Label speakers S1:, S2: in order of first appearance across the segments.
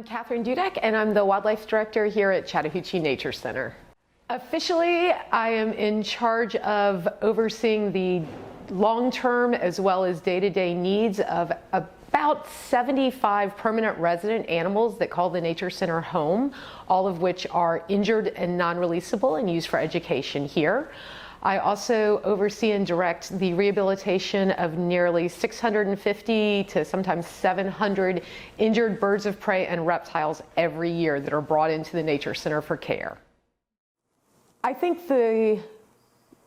S1: I'm Kathryn Dudeck, and I'm the Wildlife Director here at Chattahoochee Nature Center. Officially, I am in charge of overseeing the long-term as well as day-to-day needs of about 75 permanent resident animals that call the Nature Center home, all of which are injured and non-releasable and used for education here. I also oversee and direct the rehabilitation of nearly 650 to sometimes 700 injured birds of prey and reptiles every year that are brought into the Nature Center for care. I think the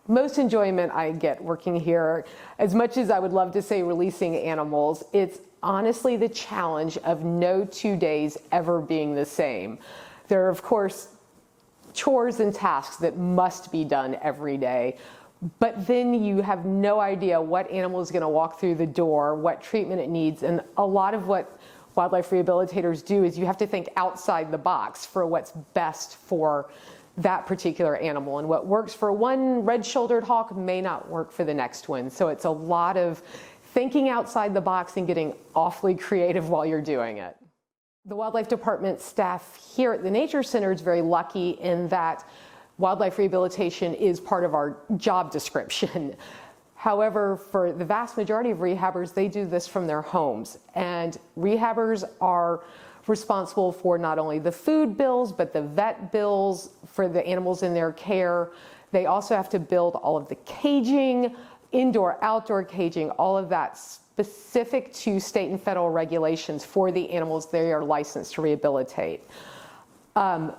S1: most enjoyment I get working here, as much as I would love to say releasing animals, it's honestly the challenge of no 2 days ever being the same. There are, of course, chores and tasks that must be done every day, but then you have no idea what animal is going to walk through the door, what treatment it needs, and a lot of what wildlife rehabilitators do is you have to think outside the box for what's best for that particular animal, and what works for one red-shouldered hawk may not work for the next one. So it's a lot of thinking outside the box and getting awfully creative while you're doing it. The wildlife department staff here at the Nature Center is very lucky in that wildlife rehabilitation is part of our job description. However, for the vast majority of rehabbers, they do this from their homes, and rehabbers are responsible for not only the food bills, but the vet bills for the animals in their care. They also have to build all of the caging, indoor, outdoor caging, all of that specific to state and federal regulations for the animals they are licensed to rehabilitate.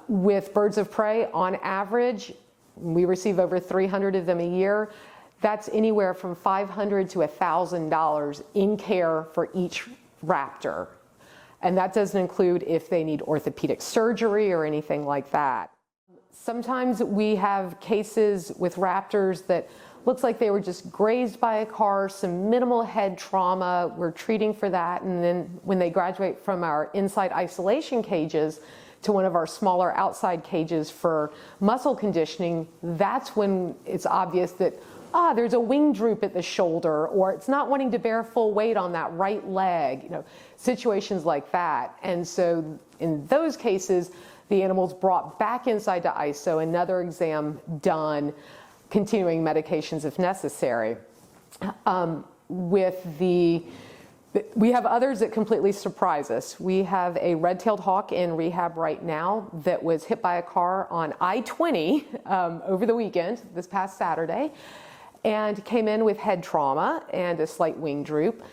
S1: With birds of prey, on average, we receive over 300 of them a year. That's anywhere from $500 to $1,000 in care for each raptor. And that doesn't include if they need orthopedic surgery or anything like that. Sometimes we have cases with raptors that looks like they were just grazed by a car, some minimal head trauma. We're treating for that. And then when they graduate from our inside isolation cages to one of our smaller outside cages for muscle conditioning, that's when it's obvious that, there's a wing droop at the shoulder, or it's not wanting to bear full weight on that right leg, situations like that. And so in those cases, the animal's brought back inside to ISO, another exam done, continuing medications if necessary. We have others that completely surprise us. We have a red-tailed hawk in rehab right now that was hit by a car on I-20 over the weekend, this past Saturday, and came in with head trauma and a slight wing droop.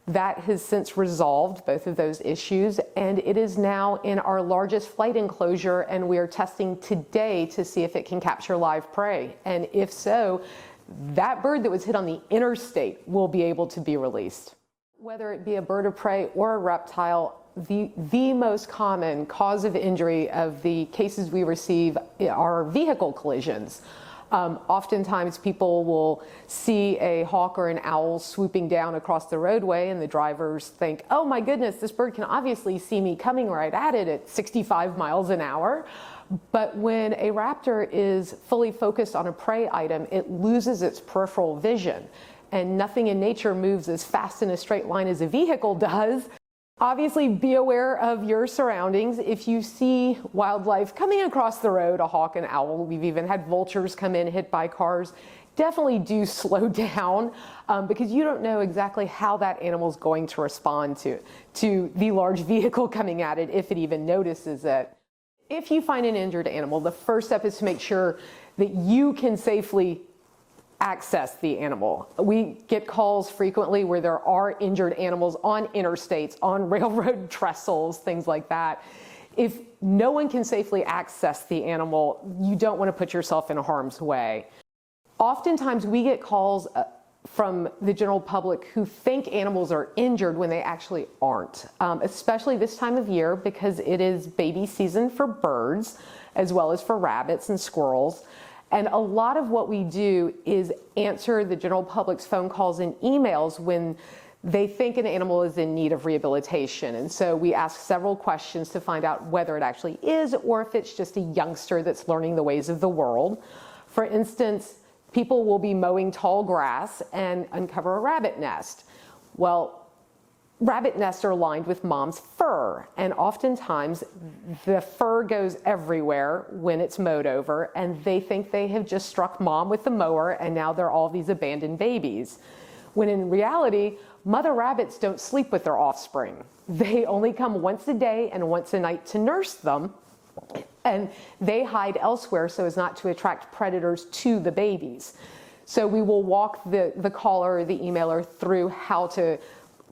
S1: That has since resolved both of those issues, and it is now in our largest flight enclosure, and we are testing today to see if it can capture live prey. And if so, that bird that was hit on the interstate will be able to be released. Whether it be a bird of prey or a reptile, the most common cause of injury of the cases we receive are vehicle collisions. Oftentimes people will see a hawk or an owl swooping down across the roadway, and the drivers think, oh my goodness, this bird can obviously see me coming right at it at 65 miles an hour. But when a raptor is fully focused on a prey item, it loses its peripheral vision, and nothing in nature moves as fast in a straight line as a vehicle does. Obviously, be aware of your surroundings. If you see wildlife coming across the road, a hawk, an owl, we've even had vultures come in hit by cars, definitely do slow down because you don't know exactly how that animal is going to respond to the large vehicle coming at it, if it even notices it. If you find an injured animal, the first step is to make sure that you can safely access the animal. We get calls frequently where there are injured animals on interstates, on railroad trestles, things like that. If no one can safely access the animal, you don't want to put yourself in harm's way. Oftentimes we get calls from the general public who think animals are injured when they actually aren't, especially this time of year because it is baby season for birds as well as for rabbits and squirrels. And a lot of what we do is answer the general public's phone calls and emails when they think an animal is in need of rehabilitation. And so we ask several questions to find out whether it actually is or if it's just a youngster that's learning the ways of the world. For instance, people will be mowing tall grass and uncover a rabbit nest. Well, Rabbit nests are lined with mom's fur, and oftentimes the fur goes everywhere when it's mowed over, and they think they have just struck mom with the mower and now they're all these abandoned babies. When in reality, mother rabbits don't sleep with their offspring. They only come once a day and once a night to nurse them, and they hide elsewhere so as not to attract predators to the babies. So we will walk the caller or the emailer through how to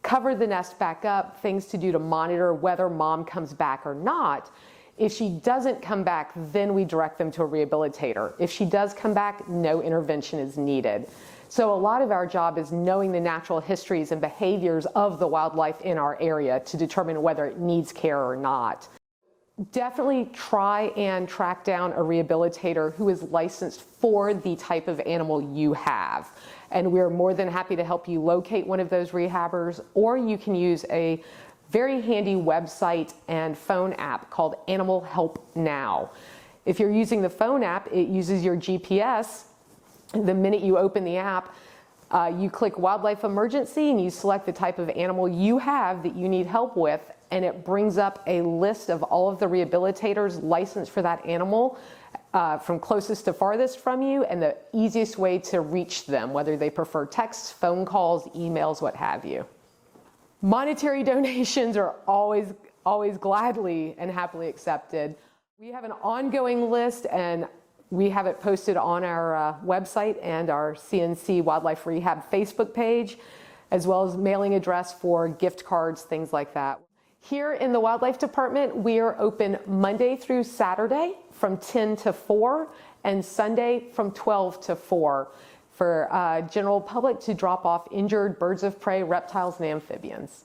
S1: cover the nest back up, things to do to monitor whether mom comes back or not. If she doesn't come back, then we direct them to a rehabilitator. If she does come back, no intervention is needed. So a lot of our job is knowing the natural histories and behaviors of the wildlife in our area to determine whether it needs care or not. Definitely try and track down a rehabilitator who is licensed for the type of animal you have. And we're more than happy to help you locate one of those rehabbers, or you can use a very handy website and phone app called Animal Help Now. If you're using the phone app, it uses your GPS. The minute you open the app, you click Wildlife Emergency and you select the type of animal you have that you need help with, and it brings up a list of all of the rehabilitators licensed for that animal, from closest to farthest from you, and the easiest way to reach them, whether they prefer texts, phone calls, emails, what have you. Monetary donations are always gladly and happily accepted. We have an ongoing list, and we have it posted on our website and our CNC Wildlife Rehab Facebook page, as well as mailing address for gift cards, things like that. Here in the Wildlife Department, we are open Monday through Saturday from 10 to 4 and Sunday from 12 to 4 for general public to drop off injured birds of prey, reptiles, and amphibians.